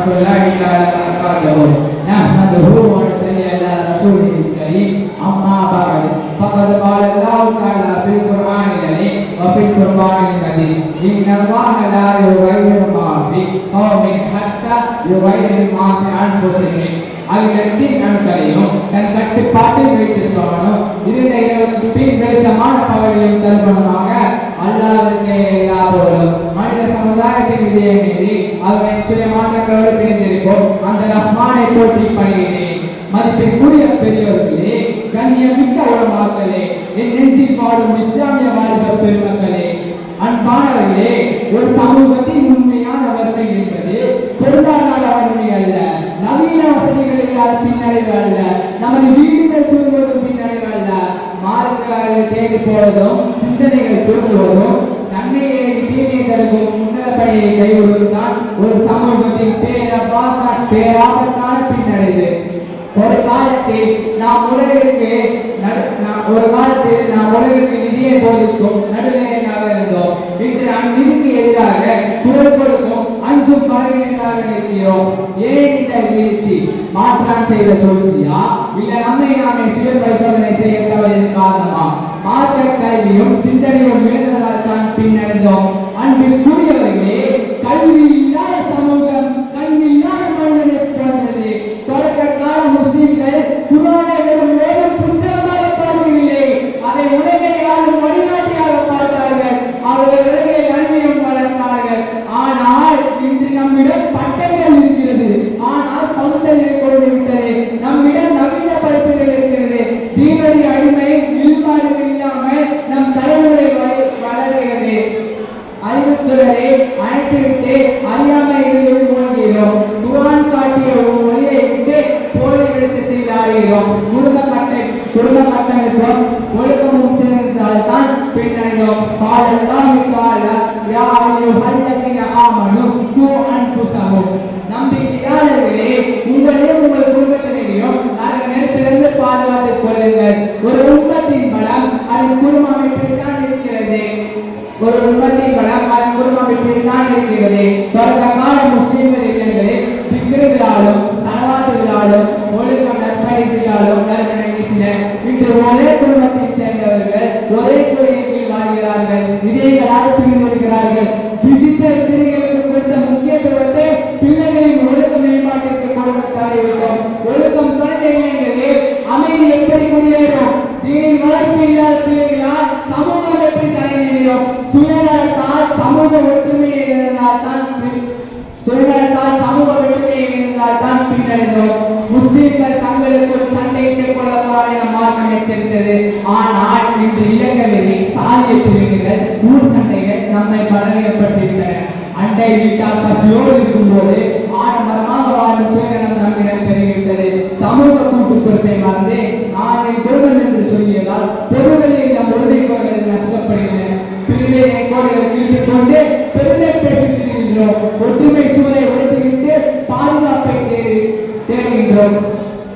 الله تعالى وبركاته. نحمده ونصلي على رسوله الكريم. أما بعد فقد قال الله تعالى في القرآن الكريم وفي القرآن المجيد إن الله لا يغير ما في قوم حتى يغير ما في أنفسهم. அகிலத்தின் அணுக்களையும் தன் கட்டுப்பாட்டில் வைத்திருப்பவனும் இருந்த இரவுக்கு பின் வெளிச்சமான பகலையும் தருவனுமாக அல்லாஹ்வுக்கே எல்லா புகழும். மனித சமுதாயத்தின் விதியை மீறி அவனை சில மாற்றங்களோடு பிணைந்திருப்போம் அந்த ரஹ்மானை போற்றி பணிகிறேன். மதிப்பிற்குரிய பெரியவர்களே, கண்ணியமிக்க உலமாக்களே, என் நெஞ்சில் வாழும் இஸ்லாமிய வாலிப பெருமக்களே, அன்பானவர்களே, ஒரு சமூகத்தின் உண்மையான வறுமை என்பது பொருளாதார வறுமை அல்ல, நவீன வசதிகள் இல்லாத பின்னடைவு அல்ல, நமது வீடுகள் சொல்வதும் பின்னடைவு அல்ல, மார்க்கங்களை தேடி போவதும் சிந்தனைகள் சொல்வதும் நன்மையை தீமையை தடுக்கும் முன்னேற்படையை கைவிடுவதுதான் ஒரு சமூகத்தின் பேராபத்தான பின்னடைவு. ஒரு காலத்தில் நாம் உலகிற்கு நிதியை போதிக்கும் நடுநிலையாக இருந்தோம். இன்று அந்நிதிக்கு எதிராக குரல் கொடுக்கும் அஞ்சும் பறவைகளாக நிற்கிறோம். ஏன் இந்த வீழ்ச்சி? மாற்றான் செய்த சூழ்ச்சியா, இல்ல நாமே சுய பரிசோதனை செய்ய தவறியதன் காரணமா? மார்க்க கல்வியும் சிந்தனையும் இழந்ததால் தான் பின்னடைந்தோம். அன்பிற்குரியவர்களே, கல்வி இல்லாத சமூகம் கல்வி இல்லாத மனிதனை போன்றது. தொடக்க கால முஸ்லிம்கள் குர்ஆனை வெறும் வேறு புத்தகமாக பார்க்கவில்லை, அதை உலகை ஆளும் வழிகாட்டியாக பார்த்தார்கள். அவர்கள் உலகை கல்வியும் வளர்த்தார்கள். ஆனால் இன்று நம்மிடம் பட்டங்கள் இருக்கிறது, ஆனால் பகுத்தறிவை கொண்டு விட்டது. நம்மிடம் நவீன படிப்புகள் இருக்கிறது. தீனடி அடிமை இல்மாறு இல்லாமல் நம் தலைமுறை வளர்கிறது. அறிவு சுடரை அணைத்துவிட்டு அறியாமையில் மூழ்கிறோம். குர்ஆன் காட்டிய மொழியை விட்டு போலி வெளிச்சத்தில் ஆடுகிறோம். குடும்ப கட்டமைப்போம் ஒழுக்கமும் சேர்ந்தால் தான் பின்னடைந்தோம். நம்பிக்கையாளர்களே, உங்களையும் உங்கள் குடும்பத்தினரையும் நெருப்பிலிருந்து பாதுகாத்துக் கொள்ளுங்கள். ஒரு உம்மத்தின் பலம் அதன் குடும்ப அமைப்பில் தான் இருக்கிறது. ஒரு உம்மத்தின் பலம் அதன் குடும்ப அமைப்பில் தான் இருக்கிறது. தொடக்க கால முஸ்லிம்கள் இல்லங்களில் திக்ருகளாலும் சலவாத்துகளாலும் ஒழுக்கம் நற்பயிற்சியாலும் நற்கனை வீசினர். இன்று ஒரே குடும்பத்தைச் சேர்ந்தவர்கள் ஒரே கோயிலில் வாழ்கிறார்கள், விதைகளாக பிரிந்து வருகிறார்கள். டிஜிட்டல் திரைகளுக்கு கொடுத்த முக்கியத்துவத்தை பிள்ளைகளின் ஒழுக்க மேம்பாட்டிற்கு கொடுக்க தவறிவிட்டோம். ஒழுக்கம் தொடர்ந்த இளைஞர்களே, அமைதி எப்படி குடியேறும்? தீனின் வளர்ப்பு இல்லாத பிள்ளைகளால் சமூகம் எப்படி தலைநிலையும்? சுயநலத்தால் சமூக ஒற்றுமையை இருந்தால் தான் பின்னடைந்தோம். முஸ்லிம்கள் தங்களுக்குள் சண்டையிட்டுக் கொள்ளலாம் என மார்க்கம் எச்சரித்தது. ஆனால் இன்று இலங்கையில் சாதிய பிரிவுகள், ஊர் சண்டைகள் நம்மை பலவீனப்பட்டிருக்கின்றன. அண்டை வீட்டால் பசியோடு இருக்கும்போது ஆடம்பரமாக வாழும் சுயநலம் நம்மிடம் பெருகிவிட்டது. சமூக கூட்டு பொறுப்பை மறந்து நாளை குடும்பம் என்று சொல்லியதால் பொதுவெளியில் நம் உரிமைகள் நஷ்டப்படுகின்றன. பிரிவினை கோடுகளை கிழித்துக் கொண்டு பெருமை பேசுகின்றோம். ஒற்றுமை சூழலை உடைத்துவிட்டு பாதுகாப்பை தேடுகின்றோம்.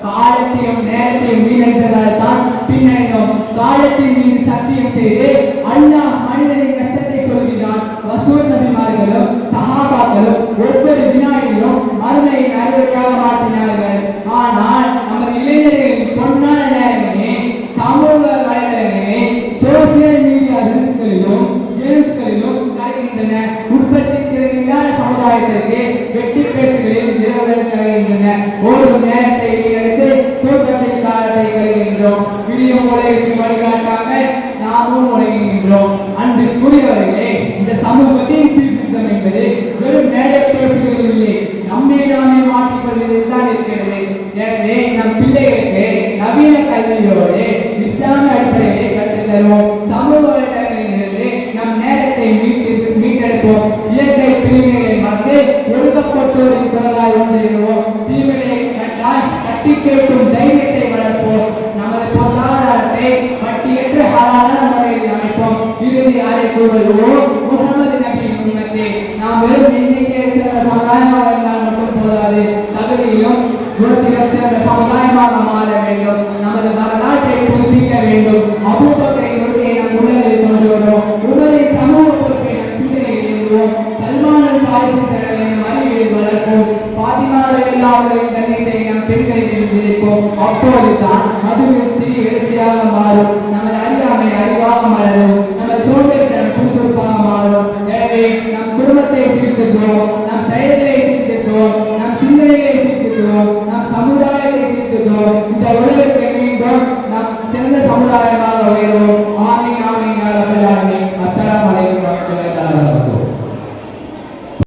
காலத்தையும் நேரத்தையும் வீணடித்ததால் தான் பின்னடைந்தோம். காலத்தின் மீது சத்தியம் செய்து அல்லாஹ் மனிதனின் கஷ்டத்தை சொல்கிறான். ரசூல் நபிமார்களும் சஹாபாக்களும் ஒவ்வொரு வினாடியிலும் மறுமையை அறுவடையாக மாற்றினார்கள். ஆனால் நமது இளைஞர்களின் பொன்னான நேரங்களே, சமூக வலைதளங்களே, சோசியல் மீடியா ரீல்ஸ்களிலும் கேம்ஸ்களிலும் கலைகின்றன. உற்பத்தி திறன் இல்லாத சமுதாயத்திற்கு வெட்டி பேச்சுகளில் நிறுவனங்கள் கலைகின்றன. ஒரு நேரத்தை எடுத்து தூக்கத்தின் காலத்தை கலைகின்றோம். விடியும் உலகிற்கு வழிகாட்டாமல் நாமும் உலகின்றோம். அன்பிற்குரியவர்களே, இந்த சமூகத்தின் சீர்திருத்தம் என்பது வெறும் மேடை பேச்சுகளில் இல்லை, நம்மை நாமே மாற்றிக்கொள்வதில் தான் இருக்கிறது. எனவே நம் பிள்ளைகளுக்கு நவீன கல்வியோடு இஸ்லாமிய அடிப்படையை கற்றுத் தருவோம். சமூக வலைதளங்களிலிருந்து நம் நேரத்தை மீட்டெடுப்போம். இயற்கை பிரிவினைகளை மறந்து ஒடுக்கப்பட்டோரின் குரலாய் ஒன்றிடுவோம். தீவினையை கண்டால் கட்டி கேட்கும் தைரியத்தை வளர்ப்போம். நமது பொருளாதாரத்தை வட்டியற்ற ஹலாலான முறையில் அமைப்போம். இறுதி அறை கூறுவோம், முகமது நபியின் உண்மத்தை நாம் வெறும் எண்ணிக்கையை சேர்ந்த சமுதாயமாக இருந்தால் மட்டும் போதாது, தகுதியிலும் குணத்திலும் சேர்ந்த சமுதாயமாக மாற வேண்டும். நமது வரலாற்றை புதுப்பிக்க வேண்டும். அபூபக்கரின் உரிமையை நம் உள்ளத்தில் கொண்டு வருவோம். உமரின் சமூக பொறுப்பை நம் சிந்தனையில் எழுதுவோம். சல்மான் அல் பாரிஸின் அறிவியல் வளர்ப்போம். அதிகாலையில்லாதவர்களின் கண்ணீரை நம் பெண்களில் விதைப்போம். அப்போதுதான் அதுவும் சிறிய எழுச்சியாக மாறும். நமது அறியாமை அறிவாக மாறும். நமது சோம்பேறித்தனம் சுறுசுறுப்பாக மாறும். எனவே நம் குடும்பத்தை சீர்திருத்துவோம், நம் செயல்களை சீர்திருத்துவோம், நம் சிந்தனைகளை சீர்திருத்துவோம், நம் சமுதாயத்தை சீர்திருத்துவோம். இந்த உலகத்தை மீண்டும் நம் சிறந்த சமுதாயமாக உயர்வோம். ஆமென்.